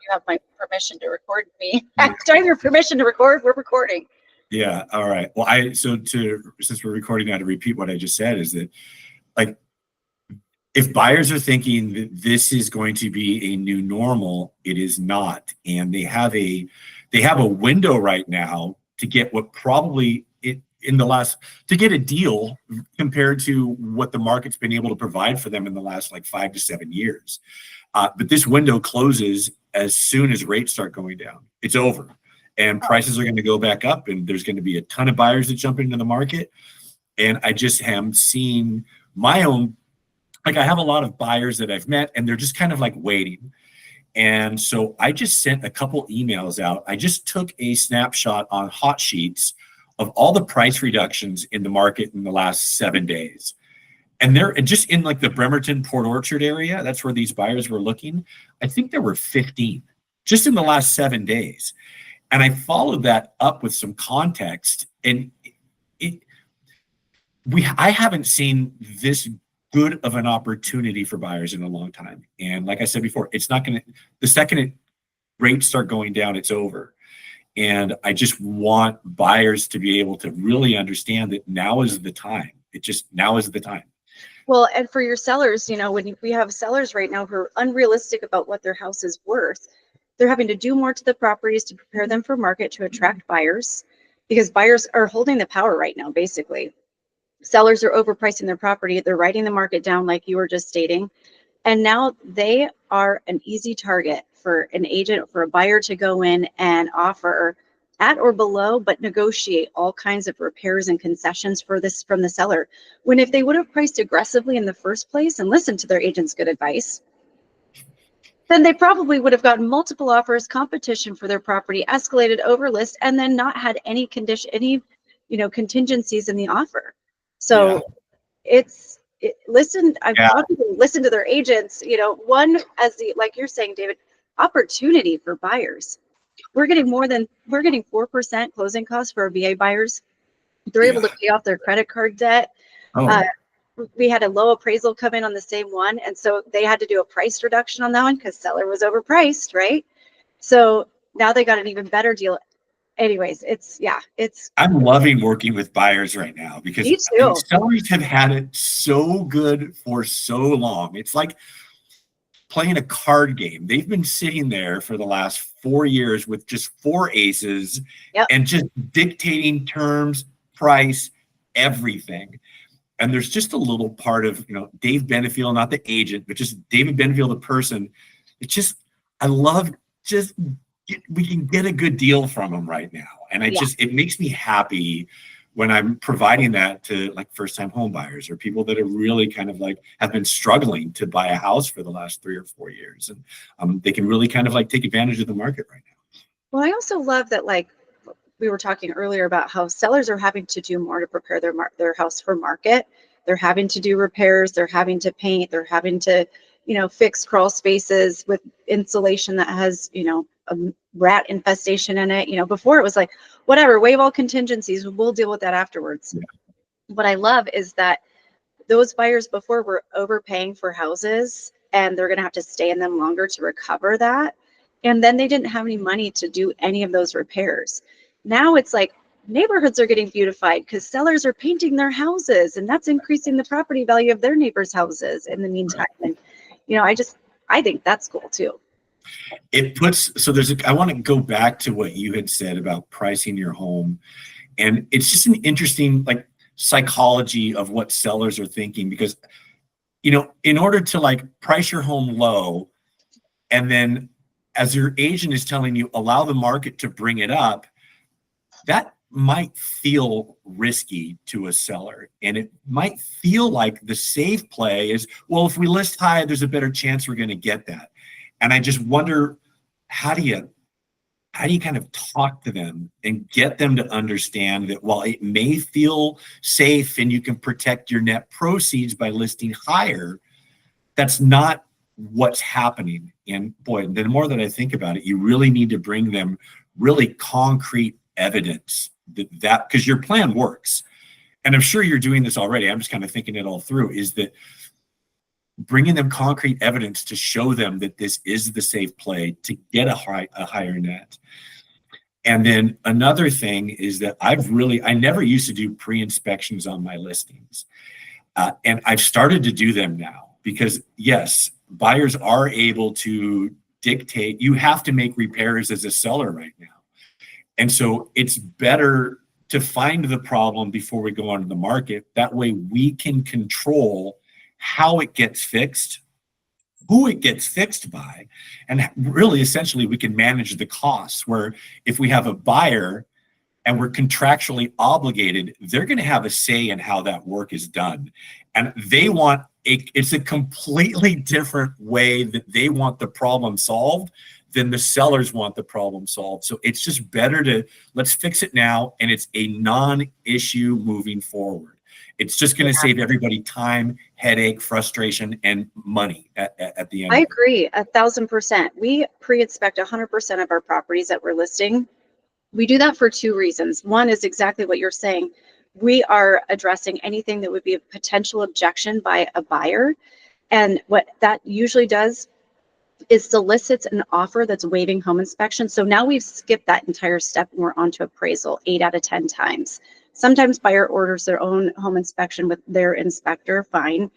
you have my permission to record me. Do I have your permission to record? We're recording. Yeah. All right. Well, since we're recording now, to repeat what I just said is that, like, if buyers are thinking that this is going to be a new normal, it is not. And they have a window right now to get what probably to get a deal compared to what the market's been able to provide for them in the last like 5 to 7 years. But this window closes as soon as rates start going down. It's over. And prices are going to go back up, and there's going to be a ton of buyers that jump into the market. And I just am seeing my own, like, I have a lot of buyers that I've met, and they're just kind of like waiting. And so I just sent a couple emails out. I just took a snapshot on hot sheets of all the price reductions in the market in the last 7 days. And they're just in like the Bremerton, Port Orchard area. That's where these buyers were looking. I think there were 15 just in the last 7 days. And I followed that up with some context, and I haven't seen this good of an opportunity for buyers in a long time. And like I said before, it's not going to, the second rates start going down, it's over. And I just want buyers to be able to really understand that now is the time. Now is the time. Well, and for your sellers, when we have sellers right now who are unrealistic about what their house is worth, they're having to do more to the properties to prepare them for market to attract buyers, because buyers are holding the power right now, basically. Sellers are overpricing their property. They're writing the market down, like you were just stating. And now they are an easy target for an agent, for a buyer to go in and offer at or below, but negotiate all kinds of repairs and concessions for this from the seller. When if they would have priced aggressively in the first place and listened to their agent's good advice, then they probably would have gotten multiple offers, competition for their property, escalated over list, and then not had any contingencies in the offer. So listen. I want people to listen to their agents. One, as like you're saying, David, opportunity for buyers. We're getting 4% closing costs for our VA buyers. They're able to pay off their credit card debt. We had a low appraisal come in on the same one, and so they had to do a price reduction on that one because seller was overpriced, right? So now they got an even better deal. Anyways, I'm loving working with buyers right now because sellers have had it so good for so long. It's like playing a card game. They've been sitting there for the last 4 years with just 4 aces and just dictating terms, price, everything. And there's just a little part of, Dave Benefiel, not the agent, but just David Benefiel, the person. I love we can get a good deal from him right now. And it makes me happy when I'm providing that to like first-time home buyers or people that are really kind of like have been struggling to buy a house for the last 3 or 4 years. And they can really kind of like take advantage of the market right now. Well, I also love that, like we were talking earlier about how sellers are having to do more to prepare their house for market. They're having to do repairs. They're having to paint. They're having to, fix crawl spaces with insulation that has, a rat infestation in it. Before it was like, whatever, waive all contingencies. We'll deal with that afterwards. Yeah. What I love is that those buyers before were overpaying for houses, and they're going to have to stay in them longer to recover that. And then they didn't have any money to do any of those repairs. Now it's like neighborhoods are getting beautified because sellers are painting their houses, and that's increasing the property value of their neighbors' houses in the meantime. Right. And, I think that's cool too. I want to go back to what you had said about pricing your home. And it's just an interesting like psychology of what sellers are thinking, because, in order to like price your home low, and then as your agent is telling you, allow the market to bring it up, that might feel risky to a seller. And it might feel like the safe play is, well, if we list high, there's a better chance we're going to get that. And I just wonder, how do you kind of talk to them and get them to understand that while it may feel safe and you can protect your net proceeds by listing higher, that's not what's happening. And boy, the more that I think about it, you really need to bring them really concrete evidence that because your plan works. And I'm sure you're doing this already. I'm just kind of thinking it all through, is that bringing them concrete evidence to show them that this is the safe play to get a higher net. And then another thing is that I never used to do pre-inspections on my listings. And I've started to do them now because yes, buyers are able to dictate, you have to make repairs as a seller right now. And so it's better to find the problem before we go onto the market. That way we can control how it gets fixed, who it gets fixed by, and really essentially we can manage the costs, where if we have a buyer and we're contractually obligated, they're going to have a say in how that work is done. And they want it's a completely different way that they want the problem solved than the sellers want the problem solved. So it's just better to let's fix it now, and it's a non-issue moving forward. It's just going to save everybody time, headache, frustration, and money at the end. I agree 1,000%. We pre-inspect 100% of our properties that we're listing. We do that for two reasons. One is exactly what you're saying. We are addressing anything that would be a potential objection by a buyer. And what that usually does is solicits an offer that's waiving home inspection. So now we've skipped that entire step and we're onto appraisal 8 out of 10 times. Sometimes buyer orders their own home inspection with their inspector, fine.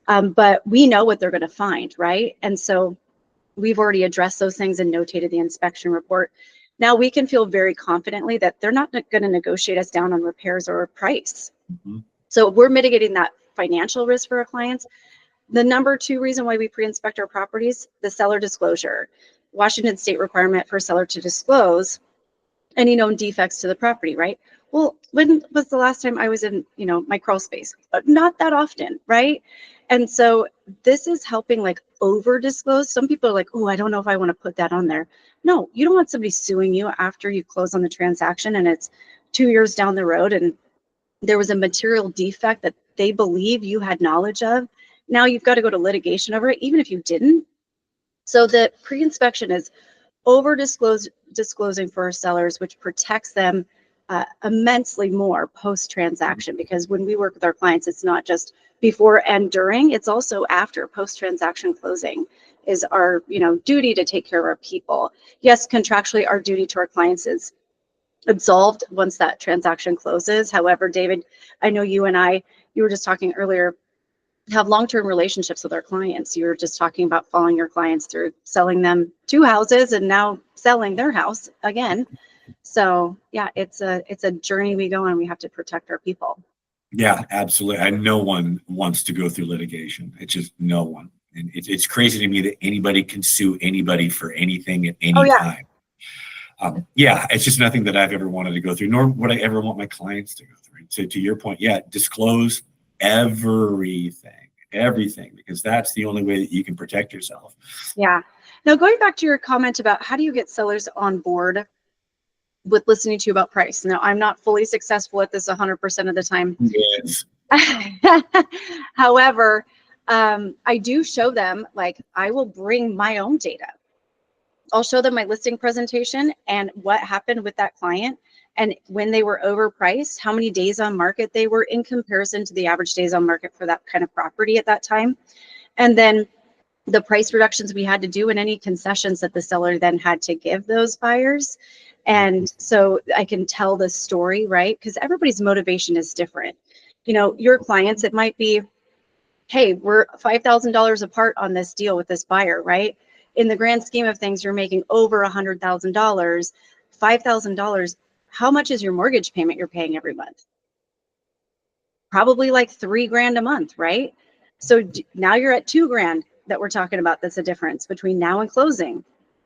But we know what they're going to find, right? And so we've already addressed those things and notated the inspection report. Now we can feel very confidently that they're not going to negotiate us down on repairs or a price. Mm-hmm. So we're mitigating that financial risk for our clients. The number 2 reason why we pre-inspect our properties, the seller disclosure. Washington state requirement for a seller to disclose any known defects to the property, right? Well, when was the last time I was in, my crawl space? Not that often, right? And so this is helping like over disclose. Some people are like, oh, I don't know if I want to put that on there. No, you don't want somebody suing you after you close on the transaction and it's 2 years down the road and there was a material defect that they believe you had knowledge of. Now you've got to go to litigation over it, even if you didn't. So the pre-inspection is over disclosing for our sellers, which protects them immensely more post-transaction, because when we work with our clients, it's not just before and during, it's also after. Post-transaction closing is our duty to take care of our people. Yes, contractually our duty to our clients is absolved once that transaction closes. However, David, I know you were just talking earlier, have long-term relationships with our clients. You were just talking about following your clients through selling them 2 houses and now selling their house again. So yeah, it's a journey we go on. We have to protect our people. Yeah, absolutely. And no one wants to go through litigation. It's just no one. And it's crazy to me that anybody can sue anybody for anything at any time. Yeah, it's just nothing that I've ever wanted to go through, nor would I ever want my clients to go through. So to your point, yeah, disclose everything, because that's the only way that you can protect yourself. Yeah. Now, going back to your comment about how do you get sellers on board with listening to you about price. Now, I'm not fully successful at this 100% of the time. Yes. However, I do show them, like, I will bring my own data. I'll show them my listing presentation and what happened with that client. And when they were overpriced, how many days on market they were in comparison to the average days on market for that kind of property at that time. And then the price reductions we had to do and any concessions that the seller then had to give those buyers. And so I can tell the story, right? Because everybody's motivation is different. Your clients, it might be, hey, we're $5,000 apart on this deal with this buyer, right? In the grand scheme of things, you're making over $100,000, $5,000. How much is your mortgage payment you're paying every month? Probably like $3,000 a month, right? So now you're at $2,000 that we're talking about. That's a difference between now and closing.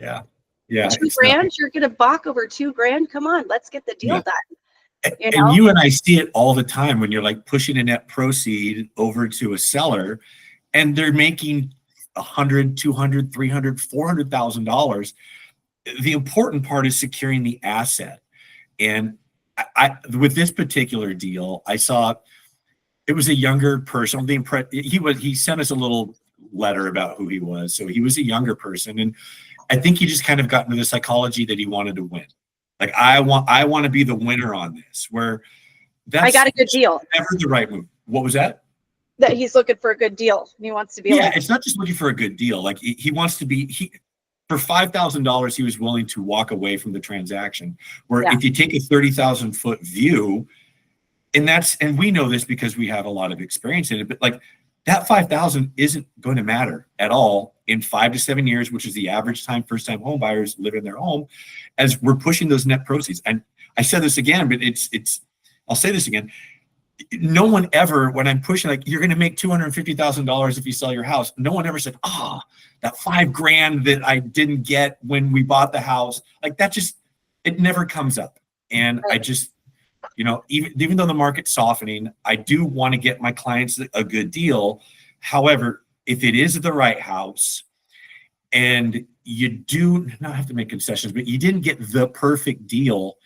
Yeah. $2,000, you're going to balk over $2,000. Come on, let's get the deal done. And you and I see it all the time when you're like pushing a net proceed over to a seller and they're making $100,000, $200,000, $300,000, $400,000. The important part is securing the asset. And I with this particular deal, I saw it was a younger person. He sent us a little letter about who he was. So he was a younger person. And I think he just kind of got into the psychology that he wanted to win. Like, I want to be the winner on this, where that's I got a good deal. Never the right move. What was that? that he's looking for a good deal. And he wants to be Yeah, like, it's not just looking for a good deal. Like he wants to be for $5,000, he was willing to walk away from the transaction. Where yeah, if you take a 30,000-foot view, and we know this because we have a lot of experience in it, but like that 5,000 isn't going to matter at all in 5 to 7 years, which is the average time first-time home buyers live in their home, as we're pushing those net proceeds. And I said this again, but I'll say this again. No one ever, when I'm pushing, like, you're going to make $250,000 if you sell your house. No one ever said, that $5,000 that I didn't get when we bought the house. Like that it never comes up. And I just, even though the market's softening, I do want to get my clients a good deal. However, if it is the right house and you do not have to make concessions, but you didn't get the perfect deal,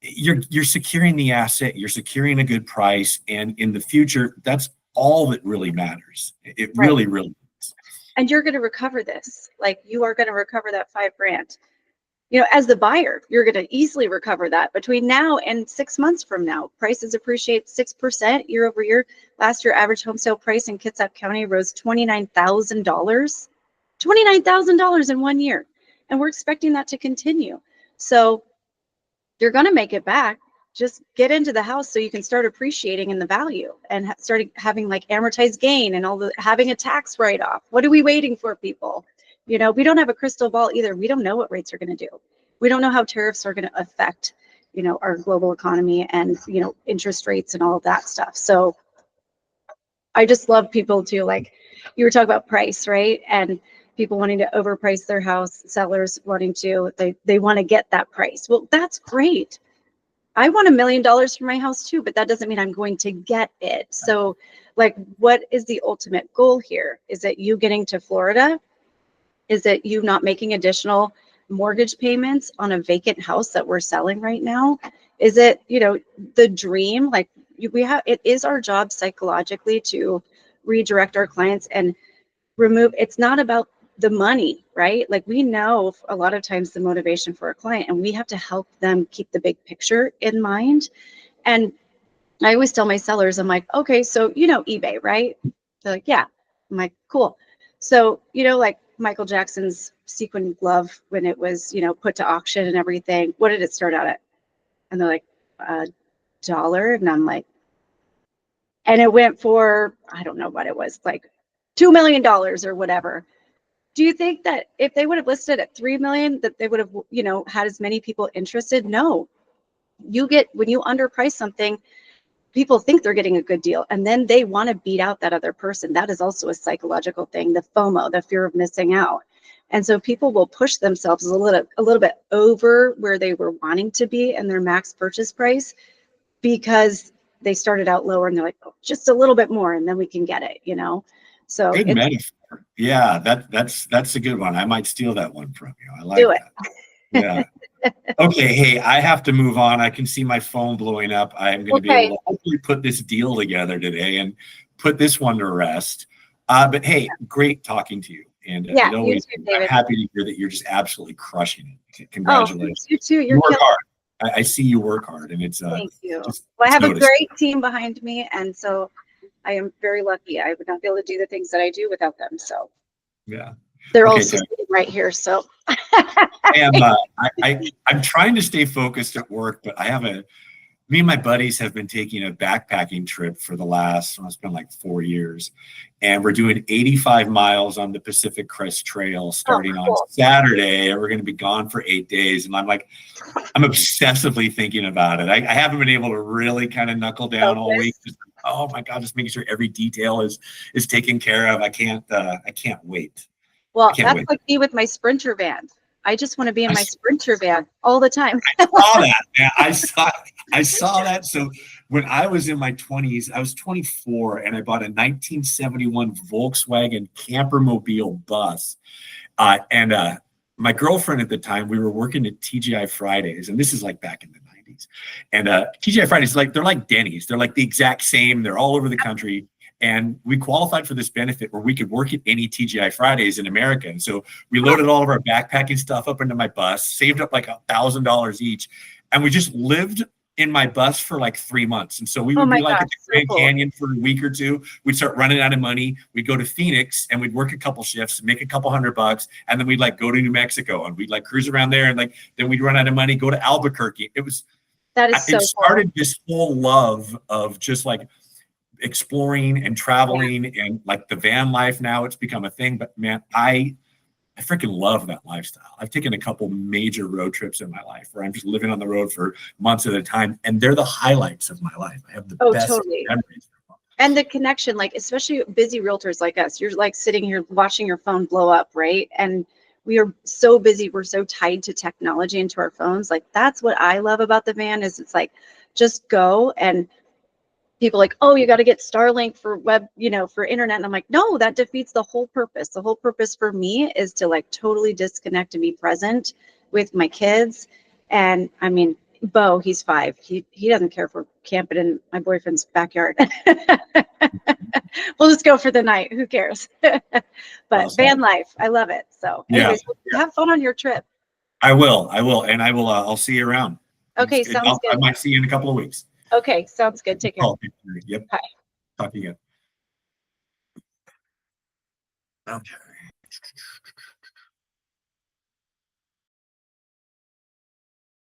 you're securing the asset, you're securing a good price, and in the future, that's all that really matters. It really, really is. And you're going to recover this. Like you are going to recover that $5,000. As the buyer, you're going to easily recover that between now and 6 months from now. Prices appreciate 6% year over year. Last year, average home sale price in Kitsap County rose $29,000. $29,000 in 1 year. And we're expecting that to continue. So you're going to make it back. Just get into the house so you can start appreciating in the value and start having like amortized gain and having a tax write-off. What are we waiting for, people? We don't have a crystal ball either. We don't know what rates are going to do. We don't know how tariffs are going to affect, our global economy and, interest rates and all of that stuff. So I just love people to, like, you were talking about price, right? And people wanting to overprice their house, sellers wanting to, they want to get that price. Well, that's great. I want $1 million for my house too, but that doesn't mean I'm going to get it. So like, what is the ultimate goal here? Is it you getting to Florida? Is it you not making additional mortgage payments on a vacant house that we're selling right now? Is it, the dream? Like it is our job psychologically to redirect our clients and it's not about the money, right? Like we know a lot of times the motivation for a client, and we have to help them keep the big picture in mind. And I always tell my sellers, I'm like, okay, so eBay, right? They're like, yeah. I'm like, cool. So, like Michael Jackson's sequin glove, when it was, put to auction and everything, what did it start out at? And they're like, $1. And I'm like, and it went for, I don't know what it was, like $2 million or whatever. Do you think that if they would have listed at 3 million, that they would have, had as many people interested? No. When you underprice something, people think they're getting a good deal, and then they want to beat out that other person. That is also a psychological thing, the FOMO, the fear of missing out. And so people will push themselves a little bit over where they were wanting to be in their max purchase price because they started out lower and they're like, oh, just a little bit more and then we can get it, So Good metaphor. Yeah, that's a good one. I might steal that one from you. I like do it. that. Yeah. Okay. Hey, I have to move on. I can see my phone blowing up. I'm going to be able to hopefully put this deal together today and put this one to rest. But hey, great talking to you. And Yeah, always, you too, David. I'm happy to hear that you're just absolutely crushing it. Congratulations. You too. You work hard. I see you work hard, and it's Thank you. just, Well, I have noticed. a great team behind me, and so I am very lucky. I would not be able to do the things that I do without them. So yeah, they're Okay, all sitting right here. So I'm trying to stay focused at work, but me and my buddies have been taking a backpacking trip for the last, it's been like 4 years. And we're doing 85 miles on the Pacific Crest Trail starting on Saturday. And we're going to be gone for 8 days. And I'm obsessively thinking about it. I haven't been able to really kind of knuckle down all week. Oh my God, just making sure every detail is taken care of. I can't wait. Well, that's like me with my Sprinter van. I just want to be in my Sprinter van all the time. I saw that, man. I saw that. So when I was in my 20s, I was 24, and I bought a 1971 Volkswagen Campermobile bus. And my girlfriend at the time, we were working at TGI Fridays, and this is like back in the 90s. And TGI Fridays, they're like Denny's. They're like the exact same. They're all over the country. And we qualified for this benefit where we could work at any TGI Fridays in America. And so we loaded all of our backpacking stuff up into my bus, saved up like $1,000 each. And we just lived in my bus for like 3 months. And so we Oh would my be like gosh, at the so Grand cool. Canyon for a week or two. We'd start running out of money. We'd go to Phoenix and we'd work a couple shifts, make a couple $100, and then we'd like go to New Mexico and we'd like cruise around there, and like then we'd run out of money, go to Albuquerque. That is so It started cool. this whole love of just like exploring and traveling, and like the van life. Now it's become a thing, but man, I freaking love that lifestyle. I've taken a couple major road trips in my life where I'm just living on the road for months at a time, and they're the highlights of my life. I have the Oh, best totally. memories. And the connection, like especially busy realtors like us, you're like sitting here watching your phone blow up, right? And we are so busy, we're so tied to technology and to our phones. Like that's what I love about the van is it's like just go. And people like, oh, you got to get Starlink for web, for internet. And I'm like, no, that defeats the whole purpose. The whole purpose for me is to like totally disconnect and be present with my kids. And I mean, Bo, he's 5. He doesn't care if we're camping in my boyfriend's backyard. We'll just go for the night. Who cares? But van life, I love it. So anyways, have fun on your trip. I will. And I'll see you around. Okay, sounds good. I might see you in a couple of weeks. Okay, sounds good. Take care. Yep. Bye. Talk to you again. Okay.